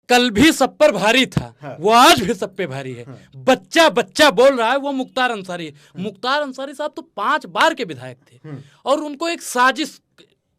कल भी सब पर भारी था। हाँ। वो आज भी सब पे भारी है। हाँ। बच्चा बच्चा बोल रहा है वो मुख्तार अंसारी। हाँ। मुख्तार अंसारी साहब तो 5 बार के विधायक थे। हाँ। और उनको एक साजिश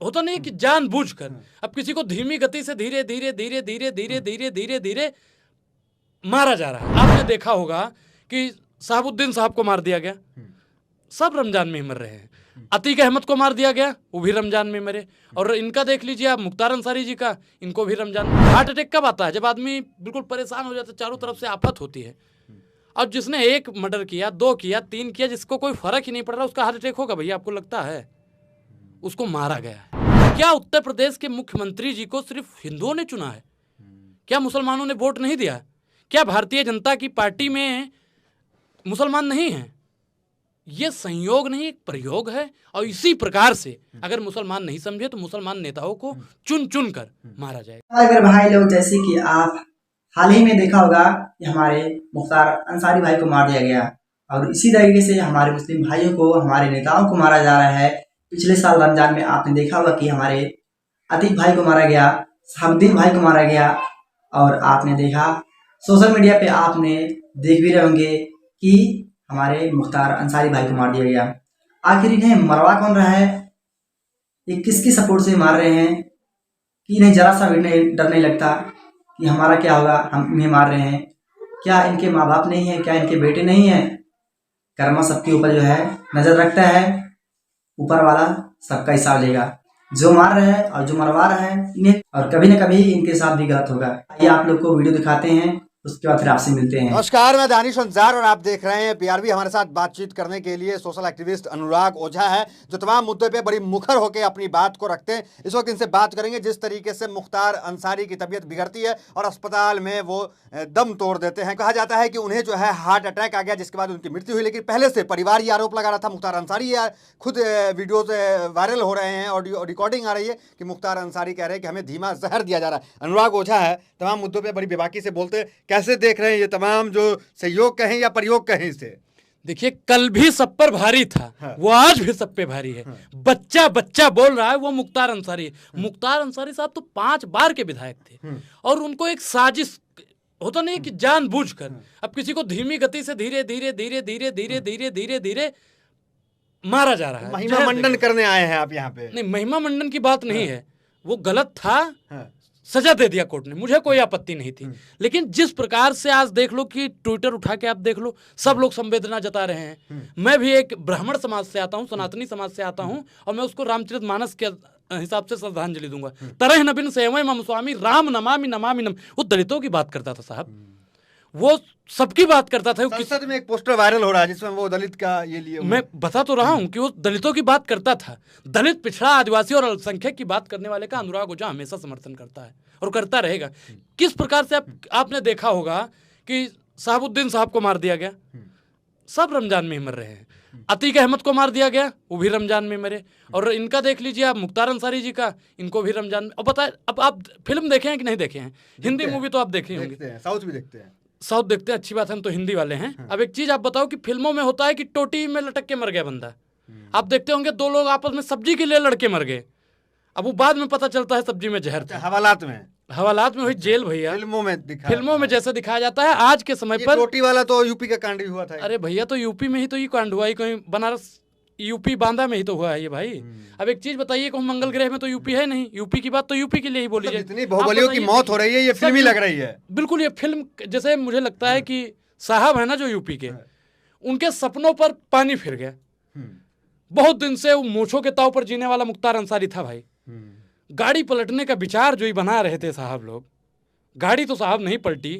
होता नहीं कि जानबूझकर अब किसी को धीमी गति से धीरे धीरे धीरे धीरे धीरे धीरे धीरे धीरे मारा जा रहा है। आपने देखा होगा कि शहाबुद्दीन साहब को मार दिया गया, सब रमजान में ही मर रहे हैं। अतीक अहमद को मार दिया गया, वो भी रमजान में मरे। और इनका देख लीजिए आप, मुख्तार अंसारी जी का, इनको भी रमजान। हार्ट अटैक कब आता है? जब आदमी बिल्कुल परेशान हो जाता है, चारों तरफ से आफत होती है। अब जिसने 1 मर्डर किया, 2 किया, 3 किया, जिसको कोई फर्क ही नहीं पड़ रहा, उसका हार्ट अटैक होगा भैया? आपको लगता है? उसको मारा गया है। क्या उत्तर प्रदेश के मुख्यमंत्री जी को सिर्फ हिंदुओं ने चुना है? क्या मुसलमानों ने वोट नहीं दिया? क्या भारतीय जनता की पार्टी में मुसलमान नहीं है? ये संयोग नहीं, एक प्रयोग है। और इसी प्रकार से अगर मुसलमान नहीं समझे तो मुसलमान नेताओं को चुन चुन कर मारा जाएगा। अगर भाई लोग, जैसे कि आप हाल ही में देखा होगा कि हमारे मुख्तार अंसारी भाई को मार दिया गया, और इसी तरीके से हमारे मुस्लिम भाइयों को, हमारे नेताओं को मारा जा रहा है। पिछले साल रमजान में आपने देखा होगा कि हमारे अतीक भाई को मारा गया, शहाबुद्दीन भाई को मारा गया, और आपने देखा सोशल मीडिया पे, आपने देख भी रहे होंगे कि हमारे मुख्तार अंसारी भाई को मार दिया गया। आखिर इन्हें मरवा कौन रहा है? ये किसकी सपोर्ट से मार रहे हैं कि इन्हें जरा सा भी डर नहीं लगता कि हमारा क्या होगा, हम इन्हें मार रहे हैं? क्या इनके माँ बाप नहीं है? क्या इनके बेटे नहीं है? कर्मा सबके ऊपर जो है नजर रखता है, ऊपर वाला सबका हिसाब लेगा। जो मार रहा है और जो मरवा रहा है इन्हें, और कभी न कभी इनके साथ भी गलत होगा। ये आप लोग को वीडियो दिखाते हैं, उसके बाद फिर आपसे मिलते हैं। नमस्कार, मैं दानिश अंसार और आप देख रहे हैं पीआरबी। हमारे साथ बातचीत करने के लिए सोशल एक्टिविस्ट अनुराग ओझा है, जो तमाम मुद्दों पे बड़ी मुखर होकर अपनी बात को रखते हैं। इस वक्त इनसे बात करेंगे जिस तरीके से मुख्तार अंसारी की तबीयत बिगड़ती है और अस्पताल में वो दम तोड़ देते हैं। कहा जाता है कि उन्हें जो है हार्ट अटैक आ गया, जिसके बाद उनकी मृत्यु हुई। लेकिन पहले से परिवार ये आरोप लगा रहा था, मुख्तार अंसारी खुद वीडियो वायरल हो रहे हैं, ऑडियो रिकॉर्डिंग आ रही है कि मुख्तार अंसारी कह रहे हैं कि हमें धीमा जहर दिया जा रहा है। अनुराग ओझा है, तमाम मुद्दों पर बड़ी बेबाकी से बोलते हैं। कैसे देख रहे हैं ये तमाम जो सहयोग कहें या प्रयोग कहें इसे? देखिए, कल भी सब पर भारी था। हाँ। वो आज भी सब पे भारी है। हाँ। बच्चा बच्चा बोल रहा है वो मुख्तार अंसारी। हाँ। मुख्तार अंसारी साहब तो 5 बार के विधायक थे। हाँ। और उनको एक साजिश होता नहीं कि जानबूझकर अब किसी को धीमी गति से धीरे धीरे धीरे धीरे धीरे धीरे धीरे धीरे मारा जा रहा है। महिमा मंडन करने आए हैं आप यहाँ पे? नहीं, महिमा मंडन की बात नहीं है, वो गलत था। सजा दे दिया कोर्ट ने, मुझे कोई आपत्ति नहीं थी। लेकिन जिस प्रकार से आज देख लो कि ट्विटर उठा के आप देख लो, सब लोग संवेदना जता रहे हैं। मैं भी एक ब्राह्मण समाज से आता हूँ, सनातनी समाज से आता हूँ, और मैं उसको रामचरितमानस के हिसाब से श्रद्धांजलि दूंगा। तरह नबिन सेवय मम स्वामी राम नमामि नमामि नम। वो दलितों की बात करता था साहब, वो सबकी बात करता था। संसद में एक पोस्टर वायरल हो रहा है जिसमें वो दलित का ये लिए, मैं बता तो रहा हूं कि वो दलितों की बात करता था। दलित, पिछड़ा, आदिवासी और अल्पसंख्यक की बात करने वाले का अनुराग ओझा हमेशा समर्थन करता है और करता रहेगा। किस प्रकार से आपने देखा होगा कि शहाबुद्दीन साहब को मार दिया गया, सब रमजान में ही मर रहे हैं। अतीक अहमद को मार दिया गया, वो भी रमजान में मरे। और इनका देख लीजिए आप, मुख्तार अंसारी जी का, इनको भी रमजान में। अब बताए, अब आप फिल्म देखे हैं कि नहीं देखे हैं? हिंदी मूवी तो आप देखे होंगे, साउथ भी देखते हैं। साउथ देखते हैं, अच्छी बात है, हम तो हिंदी वाले हैं। हाँ। अब एक चीज आप बताओ कि फिल्मों में होता है कि टोटी में लटक के मर गया बंदा। आप देखते होंगे 2 लोग आपस में सब्जी के लिए लड़के मर गए, अब वो बाद में पता चलता है सब्जी में जहर था। हवालात में हुई जेल भैया, फिल्मों में जैसे दिखाया जाता है। आज के समय पर टोटी वाला तो यूपी का कांड भी हुआ था। अरे भैया, तो यूपी में ही तो ये कांड हुआ, कहीं बनारस यूपी बांदा में ही तो हुआ है ये भाई। अब एक चीज बताइए, कहूँ मंगल ग्रह में तो यूपी है नहीं, यूपी की बात तो यूपी के लिए ही बोली जाए। इतनी बाहुबलियों की मौत हो रही है, ये फिल्मी लग रही है। बिल्कुल, ये फिल्म जैसे मुझे लगता है कि साहब है ना जो यूपी के, उनके सपनों पर पानी फिर गया। बहुत दिन से वो मूंछों के ताव पर जीने वाला मुख्तार अंसारी था भाई। गाड़ी पलटने का विचार जो ही बना रहे थे साहब लोग, गाड़ी तो साहब नहीं पलटी,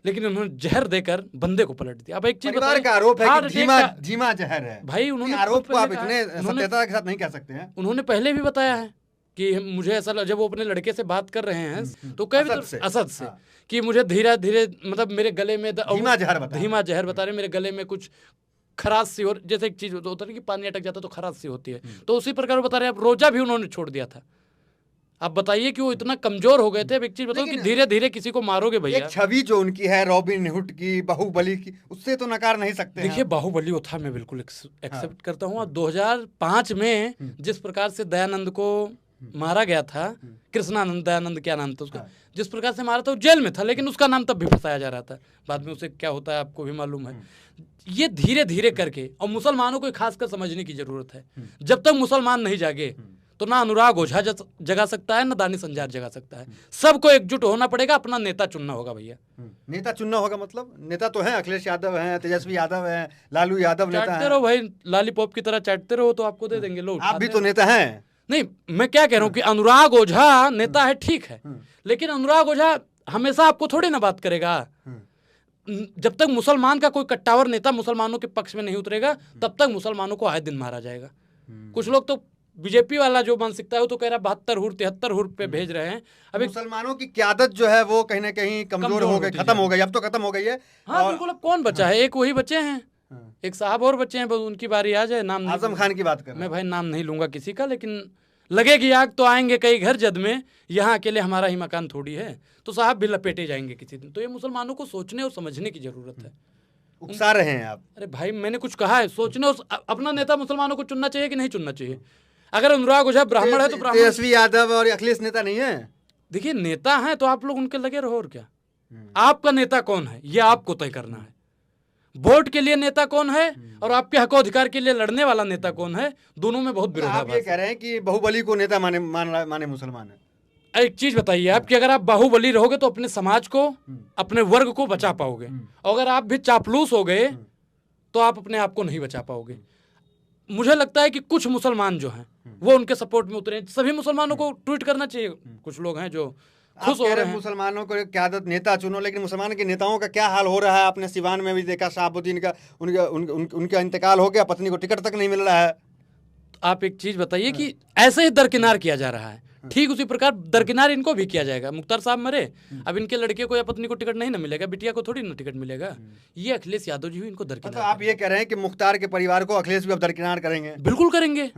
लेकिन उन्होंने जहर देकर बंदे को पलट दिया। अब एक चीज परिवार का आरोप है कि धीमा जहर है भाई। उन्होंने आरोप को आप इतने सत्यता के साथ नहीं कह सकते हैं। उन्होंने पहले भी बताया है कि मुझे ऐसा, जब वो अपने लड़के से बात कर रहे हैं तो कह असद से कि मुझे धीरे धीरे, मतलब मेरे गले में धीमा जहर बता रहे, मेरे गले में कुछ खराश सी, और जैसे एक चीज होता है कि पानी अटक जाता है तो खराश सी होती है, तो उसी प्रकार वो बता रहे हैं। अब रोजा भी उन्होंने छोड़ दिया था। आप बताइए कि वो इतना कमजोर हो गए थे। अब एक चीज बताओ कि धीरे धीरे किसी को मारोगे भैया। एक छवि जो उनकी है रॉबिन हुड की, बाहुबली की, उससे तो नकार नहीं सकते। देखिए, बाहुबली वो था, मैं बिल्कुल एक्सेप्ट करता हूँ। 2005 में जिस प्रकार से दयानंद को मारा गया था, कृष्णानंद, दयानंद क्या नाम था उसका, जिस प्रकार से मारा था वो जेल में था, लेकिन उसका नाम तब भी फंसाया जा रहा था। बाद में उसे क्या होता है आपको भी मालूम है। ये धीरे धीरे करके, और मुसलमानों को खासकर समझने की जरूरत है। जब तक मुसलमान नहीं जागे तो ना अनुराग ओझा जगा सकता है, ना दानिश अंजार जगा सकता है। सबको एकजुट होना पड़ेगा, अपना नेता चुनना होगा भैया। नेता चुनना होगा मतलब नेता तो है, अखिलेश यादव हैं, तेजस्वी यादव हैं, लालू यादव नेता चाटते हैं। रहो भाई, लालीपॉप की तरह चाटते रहो तो आपको दे देंगे लोग। आप भी तो नेता हैं। नहीं, मैं क्या कह रहा हूँ कि अनुराग ओझा नेता है, ठीक है, लेकिन अनुराग ओझा हमेशा आपको थोड़ी ना बात करेगा। जब तक मुसलमान का कोई कट्टावर नेता मुसलमानों के पक्ष में नहीं उतरेगा, तब तक मुसलमानों को आए दिन मारा जाएगा। कुछ लोग तो बीजेपी वाला जो मानसिकता है वो तो कह रहा है 72 हुर 73 हुर पे भेज रहे हैं। अभी मुसलमानों की क़यादत जो है वो कहीं ना कहीं कमजोर हो गई, खत्म हो गई, अब तो खत्म हो गई है। हाँ बिल्कुल, अब कौन बचा है? एक वही बचे हैं, एक साहब और बचे हैं, बस उनकी बारी आ जाए। नाम आजम खान की बात कर मैं भाई नाम नहीं लूंगा किसी का, लेकिन लगेगी आग तो आएंगे कई घर जद में, यहाँ अकेले हमारा ही मकान थोड़ी है, तो साहब भी लपेटे जाएंगे किसी दिन। तो ये मुसलमानों को सोचने और समझने की जरूरत है। उकसा रहे हैं आप। अरे भाई मैंने कुछ कहा है? सोचने और अपना नेता मुसलमानों को चुनना चाहिए कि नहीं चुनना चाहिए? अगर अनुराग ओझा ब्राह्मण है तो ब्राह्मण। तेजस्वी यादव और अखिलेश नेता नहीं है। देखिए नेता है तो आप लोग उनके लगे रहो, और क्या। आपका नेता कौन है ये आपको तय करना है। वोट के लिए नेता कौन है और आपके हक अधिकार के लिए लड़ने वाला नेता कौन है, दोनों में बहुत विरोधाभास आप ये कह रहे हैं कि बाहुबली को नेता माने मुसलमान है। एक चीज बताइए आप कि अगर आप बाहुबली रहोगे तो अपने समाज को, अपने वर्ग को बचा पाओगे, और अगर आप भी चापलूस हो गए तो आप अपने आप को नहीं बचा पाओगे। मुझे लगता है कि कुछ मुसलमान जो हैं वो उनके सपोर्ट में उतरे। सभी मुसलमानों को ट्वीट करना चाहिए। कुछ लोग हैं जो खुश हो रहे हैं। मुसलमानों को क़यादत नेता चुनो, लेकिन मुसलमान के नेताओं का क्या हाल हो रहा है? आपने सिवान में भी देखा, शहाबुद्दीन का उनका इंतकाल हो गया, पत्नी को टिकट तक नहीं मिल रहा है। आप एक चीज बताइए कि ऐसे ही दरकिनार किया जा रहा है, ठीक उसी प्रकार दरकिनार इनको भी किया जाएगा। मुख्तार साहब मरे, अब इनके लड़के को या पत्नी को टिकट नहीं ना मिलेगा, बिटिया को थोड़ी ना टिकट मिलेगा। ये अखिलेश यादव जी भी इनको दरकिनार। तो आप ये कह रहे हैं कि मुख्तार के परिवार को अखिलेश भी अब दरकिनार करेंगे? बिल्कुल करेंगे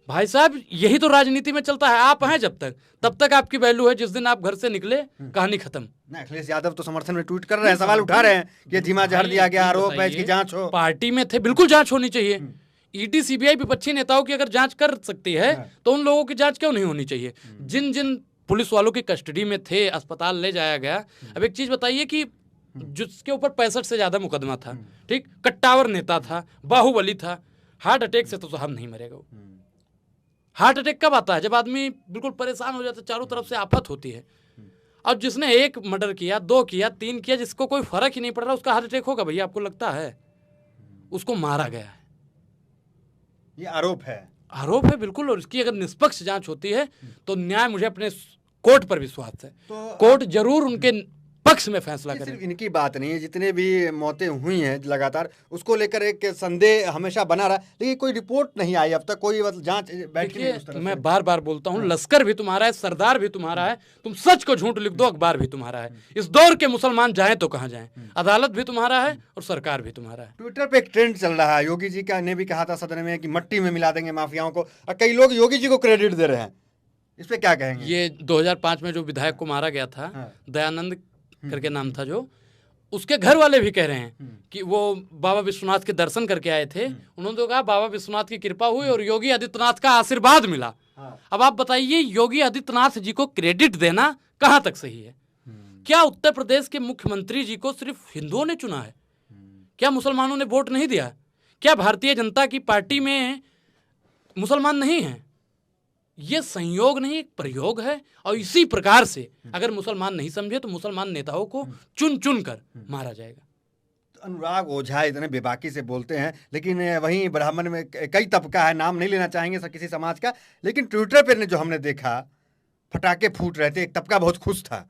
भाई साहब, यही तो राजनीति में चलता है। आप हैं जब तक, तब तक आपकी वैल्यू है। जिस दिन आप घर से निकले कहानी खत्म। अखिलेश यादव तो समर्थन में ट्वीट कर रहे हैं, सवाल उठा रहे हैं कि धीमा जहर दिया गया, आरोप है इसकी जांच हो। पार्टी में थे, बिल्कुल जांच होनी चाहिए। ईडी सीबीआई विपक्षी नेताओं की अगर जांच कर सकती है तो उन लोगों की जांच क्यों नहीं होनी चाहिए? जिन जिन पुलिस वालों की कस्टडी में थे, अस्पताल ले जाया गया। अब एक चीज बताइए कि जिसके ऊपर 65 से ज्यादा मुकदमा था, ठीक, कट्टावर नेता था, बाहुबली था, हार्ट अटैक से तो साहब नहीं मरेगा वो। हार्ट अटैक कब आता है? जब आदमी बिल्कुल परेशान हो जाता है, चारों तरफ से आफत होती है। और जिसने एक मर्डर किया, 2 किया, 3 किया, जिसको कोई फर्क ही नहीं पड़ रहा, उसका हार्ट अटैक होगा भैया? आपको लगता है? उसको मारा गया है। ये आरोप है, आरोप है बिल्कुल। और इसकी अगर निष्पक्ष जांच होती है तो न्याय, मुझे अपने कोर्ट पर विश्वास है, तो कोर्ट जरूर उनके पक्ष में फैसला करे। सिर्फ इनकी बात नहीं है, जितने भी मौतें हुई हैं लगातार, उसको लेकर एक संदेह हमेशा बना रहा, लेकिन कोई रिपोर्ट नहीं आई अब तक, कोई जांच बैठी नहीं उस तरह से। मैं बार बार बोलता हूँ, लश्कर भी तुम्हारा है, सरदार भी तुम्हारा है, तुम सच को झूठ लिख दो, अखबार भी तुम्हारा है। इस दौर के मुसलमान जाएं तो कहाँ जाएं? अदालत भी तुम्हारा है और सरकार भी तुम्हारा है। ट्विटर पे एक ट्रेंड चल रहा है, योगी जी का ने भी कहा था सदन में कि मट्टी में मिला देंगे माफियाओं को, और कई लोग योगी जी को क्रेडिट दे रहे हैं। इस पे क्या कहेंगे? ये 2005 में जो विधायक को मारा गया था, दयानंद करके नाम था, जो उसके घर वाले भी कह रहे हैं कि वो बाबा विश्वनाथ के दर्शन करके आए थे। उन्होंने तो कहा बाबा विश्वनाथ की कृपा हुई और योगी आदित्यनाथ का आशीर्वाद मिला। अब आप बताइए, योगी आदित्यनाथ जी को क्रेडिट देना कहां तक सही है? क्या उत्तर प्रदेश के मुख्यमंत्री जी को सिर्फ हिंदुओं ने चुना है? क्या मुसलमानों ने वोट नहीं दिया? क्या भारतीय जनता की पार्टी में मुसलमान नहीं है? ये संयोग नहीं, एक प्रयोग है। और इसी प्रकार से अगर मुसलमान नहीं समझे तो मुसलमान नेताओं को चुन चुन कर मारा जाएगा। तो अनुराग ओझा इतने बेबाकी से बोलते हैं, लेकिन वहीं ब्राह्मण में कई तबका है, नाम नहीं लेना चाहेंगे सर किसी समाज का, लेकिन ट्विटर पर जो हमने देखा फटाके फूट रहे थे, एक तबका बहुत खुश था।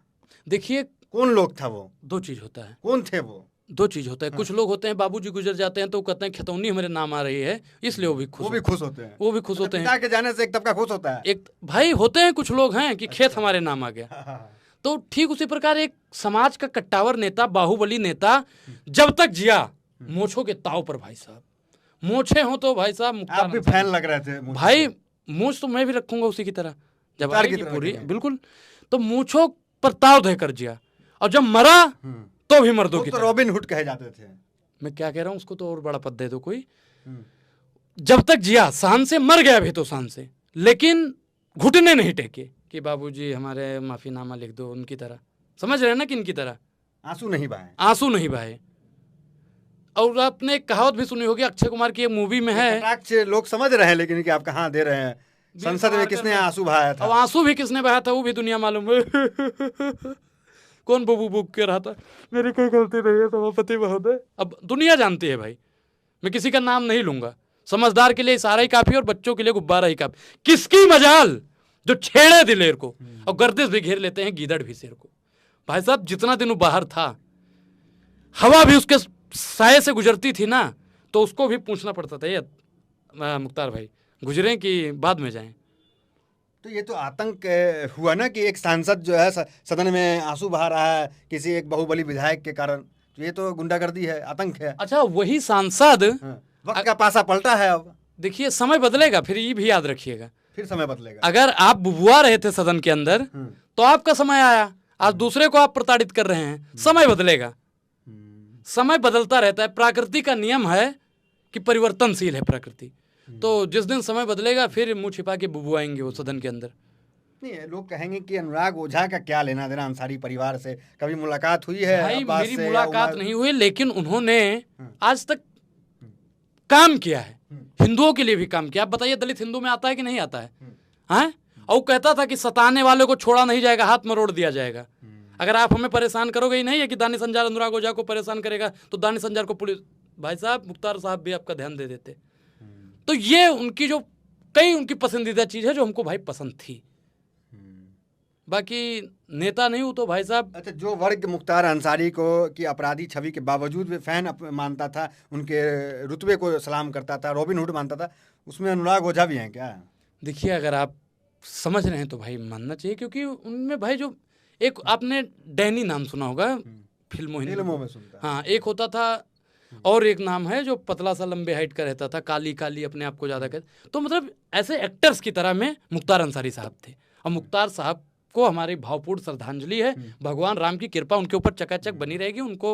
देखिए कौन लोग था वो? 2 चीज होता है। कौन थे वो? 2 चीज होता है। कुछ लोग होते हैं, बाबूजी गुजर जाते हैं तो कहते हैं खतौनी हमारे नाम आ रही है, इसलिए वो भी खुश होते हैं। वो भी खुश होते हैं। पिता के जाने से एक तबका खुश होता है। एक भाई होते हैं कुछ लोग हैं कि खेत हमारे नाम आ गया। तो ठीक उसी प्रकार एक समाज का कट्टावर नेता, बाहुबली नेता जब तक जिया, मोछों के ताव पर भाई साहब, मोछे हो तो भाई साहब आप भी फैन लग रहे थे भाई। मूछ तो मैं भी रखूंगा उसी की तरह जब आएगी पूरी, बिल्कुल। तो मूछों पर ताव देकर जिया, और जब मरा तो भी मर्दों की तो रॉबिन हुड कहे जाते थे। मैं क्या कह रहा हूँ, उसको तो और बड़ा पद दे दो कोई। जब तक जिया शान से, मर गया भी तो शान से, लेकिन घुटने नहीं टेके कि बाबूजी हमारे माफीनामा लिख दो, उनकी तरह। समझ रहे हैं ना कि इनकी तरह आंसू नहीं बहाए। आंसू नहीं बहाए। और आपने एक कहावत भी सुनी होगी, अक्षय कुमार की एक मूवी में है, कटाक्ष लोग समझ रहे हैं लेकिन कि आप कहाँ दे रहे हैं। संसद में किसने आंसू बहाया अब था? आंसू भी किसने बहाया था वो भी दुनिया मालूम है। कौन बबू बुक के रहा था, मेरी कोई गलती नहीं है सभापति महोदय। अब दुनिया जानती है भाई, मैं किसी का नाम नहीं लूंगा। समझदार के लिए इशारा ही काफी और बच्चों के लिए गुब्बारा ही काफी। किसकी मजाल जो छेड़े दिलेर को, और गर्दिश भी घेर लेते हैं गीदड़ भी शेर को। भाई साहब जितना दिन वो बाहर था, हवा भी उसके साये से गुजरती थी ना, तो उसको भी पूछना पड़ता था, ये मुख्तार भाई गुजरे कि बाद में जाएं। तो ये तो आतंक हुआ ना कि एक सांसद जो है सदन में आंसू बहा रहा है किसी एक बाहुबली विधायक के कारण। तो ये तो गुंडागर्दी है, आतंक है। अच्छा, वही सांसद वक्त का पासा पलटा है। अब देखिए समय बदलेगा, फिर ये भी याद रखिएगा, फिर समय बदलेगा। अगर आप बुबुआ रहे थे सदन के अंदर तो आपका समय आया, आज दूसरे को आप प्रताड़ित कर रहे हैं। समय बदलेगा, समय बदलता रहता है, प्रकृति का नियम है कि परिवर्तनशील है प्रकृति। तो जिस दिन समय बदलेगा फिर मुंह छिपा के बुबुआएंगे वो सदन के अंदर। नहीं, लोग कहेंगे कि अनुराग ओझा का क्या लेना देना अंसारी परिवार से? कभी मुलाकात हुई है? भाई अब्बास मेरी से मुलाकात नहीं हुई, लेकिन उन्होंने आज तक काम किया है, हिंदुओं के लिए भी काम किया। आप बताइए दलित हिंदू में आता है कि नहीं आता है? हैं? और वो कहता था कि सताने वाले को छोड़ा नहीं जाएगा, हाथ मरोड़ दिया जाएगा। अगर आप हमें परेशान करोगे ही नहीं है कि दानिश अंजार अनुराग ओझा को परेशान करेगा तो दानिश अंजार को पुलिस, भाई साहब मुख्तार साहब भी आपका ध्यान दे देते। तो ये उनकी जो कई उनकी पसंदीदा चीज है जो हमको भाई पसंद थी, बाकी नेता नहीं हूं तो भाई साहब। अच्छा, जो वर्ग मुख्तार अंसारी को की अपराधी छवि के बावजूद भी फैन मानता था, उनके रुतबे को सलाम करता था, रॉबिन हुड मानता था, उसमें अनुराग ओझा भी हैं क्या? देखिए अगर आप समझ रहे हैं तो भाई मानना चाहिए, क्योंकि उनमें भाई जो एक आपने डैनी नाम सुना होगा फिल्मों में सुनता। हाँ, एक होता था और एक नाम है जो पतला सा लंबे हाइट का रहता था, काली काली अपने आप को ज्यादा कहते। तो मतलब ऐसे एक्टर्स की तरह में मुख्तार अंसारी साहब थे, और मुख्तार साहब को हमारी भावपूर्ण श्रद्धांजलि है। भगवान राम की कृपा उनके ऊपर चकाचक बनी रहेगी, उनको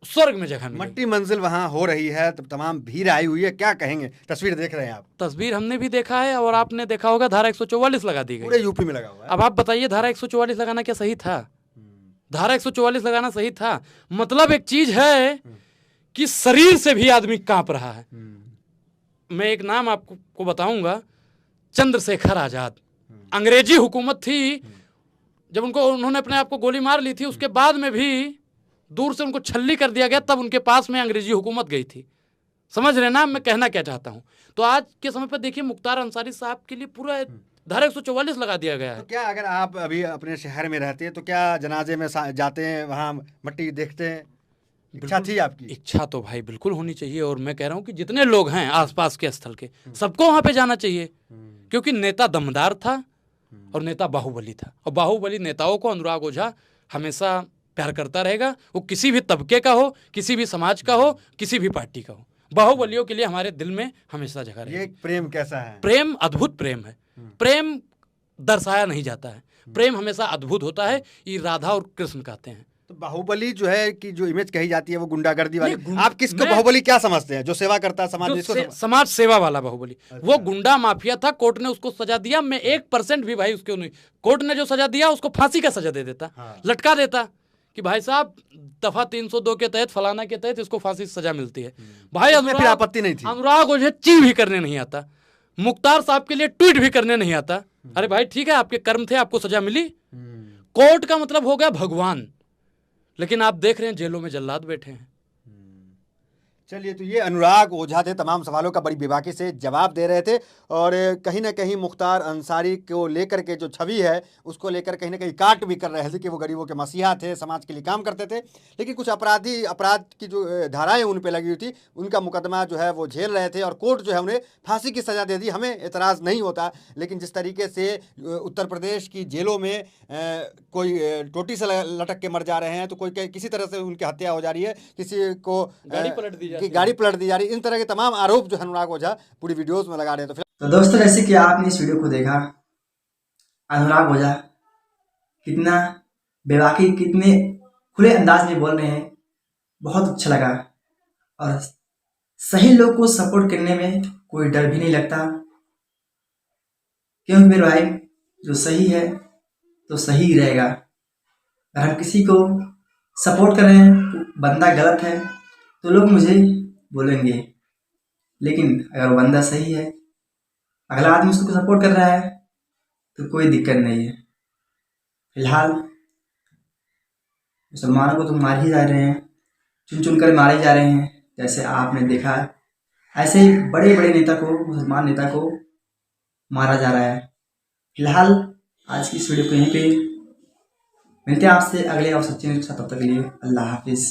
स्वर्ग में जगह मिलेगी। मट्टी मंजिल वहाँ हो रही है, तो तमाम भीड़ आई हुई है, क्या कहेंगे? तस्वीर देख रहे हैं आप? तस्वीर हमने भी देखा है, और आपने देखा होगा धारा 144 लगा दी गई, पूरे यूपी में लगा हुआ है। अब आप बताइए धारा 144 लगाना क्या सही था? धारा 144 लगाना सही था? मतलब एक चीज है कि शरीर से भी आदमी कांप रहा है। मैं एक नाम आपको बताऊंगा, चंद्रशेखर आजाद। अंग्रेजी हुकूमत थी, जब उन्होंने अपने आप को गोली मार ली थी, उसके बाद में भी दूर से उनको छल्ली कर दिया गया, तब उनके पास में अंग्रेजी हुकूमत गई थी। समझ रहे ना मैं कहना क्या चाहता हूं? तो आज के समय पर देखिए मुख्तार अंसारी साहब के लिए पूरा धारा 144 लगा दिया गया है। तो क्या अगर आप अभी अपने शहर में रहते हैं तो क्या जनाजे में जाते हैं, वहाँ मट्टी देखते हैं? इच्छा थी आपकी? इच्छा तो भाई बिल्कुल होनी चाहिए, और मैं कह रहा हूँ कि जितने लोग हैं आसपास के स्थल के सबको वहां पे जाना चाहिए, क्योंकि नेता दमदार था और नेता बाहुबली था, और बाहुबली नेताओं को अनुराग ओझा हमेशा प्यार करता रहेगा। वो किसी भी तबके का हो, किसी भी समाज का हो, किसी भी पार्टी का हो, बाहुबलियों के लिए हमारे दिल में हमेशा जगह रहेगी। ये प्रेम कैसा है? प्रेम अद्भुत प्रेम है। प्रेम दर्शाया नहीं जाता है, प्रेम हमेशा अद्भुत होता है। ये राधा और कृष्ण कहते हैं। तो बाहुबली जो है कि जो इमेज कही जाती है वो गुंडागर्दी वाली, आप किसको बाहुबली क्या समझते हैं? जो सेवा करता है समाज, जिसको समाज सेवा वाला बाहुबली। वो गुंडा माफिया था, कोर्ट ने उसको सजा दिया। मैं 1% भी भाई उसको नहीं, कोर्ट ने जो सजा दिया उसको फांसी का सजा दे देता, लटका देता कि भाई साहब दफा 302 के तहत फलाना के तहत इसको फांसी की सजा मिलती है। भाई फिर आपत्ति नहीं थी। अनुराग ओझा ची भी करने नहीं आता, मुख्तार साहब के लिए ट्वीट भी करने नहीं आता। अरे भाई ठीक है, आपके कर्म थे, आपको सजा मिली। कोर्ट का मतलब हो गया भगवान, लेकिन आप देख रहे हैं जेलों में जल्लाद बैठे हैं। चलिए, तो ये अनुराग ओझा थे, तमाम सवालों का बड़ी बेबाकी से जवाब दे रहे थे, और कहीं ना कहीं मुख्तार अंसारी को लेकर के जो छवि है उसको लेकर कहीं ना कहीं काट भी कर रहे थे कि वो गरीबों के मसीहा थे, समाज के लिए काम करते थे। लेकिन कुछ अपराध की जो धाराएं उन पे लगी हुई थी, उनका मुकदमा जो है वो झेल रहे थे, और कोर्ट जो है उन्हें फांसी की सज़ा दे दी। हमें एतराज़ नहीं होता, लेकिन जिस तरीके से उत्तर प्रदेश की जेलों में कोई टोटी से लटक के मर जा रहे हैं, तो कोई किसी तरह से उनकी हत्या हो जा रही है, किसी को गाड़ी पलट दी जा रही, इन तरह के तमाम आरोप जो अनुराग ओझा पूरी वीडियोस में लगा रहे हैं। तो दोस्तों, जैसे कि आपने इस वीडियो को देखा, अनुराग ओझा कितना बेबाकी, कितने खुले अंदाज में बोल रहे हैं, बहुत अच्छा लगा। और सही लोग को सपोर्ट करने में कोई डर भी नहीं लगता, क्योंकि मेरे भाई जो सही है तो सही रहेगा। अगर हम किसी को सपोर्ट कर रहे हैं तो बंदा गलत है तो लोग मुझे बोलेंगे, लेकिन अगर वो बंदा सही है, अगला आदमी उसको सपोर्ट कर रहा है तो कोई दिक्कत नहीं है। फिलहाल मुसलमानों को तो मार ही जा रहे हैं, चुन चुन कर मारे जा रहे हैं। जैसे आपने देखा ऐसे ही बड़े बड़े नेता को, मुसलमान नेता को मारा जा रहा है। फिलहाल आज की इस वीडियो को यहीं पे मिलते हैं आपसे अगले और सच्चे न्यूज़ के साथ। तब तक के लिए अल्लाह हाफिज़।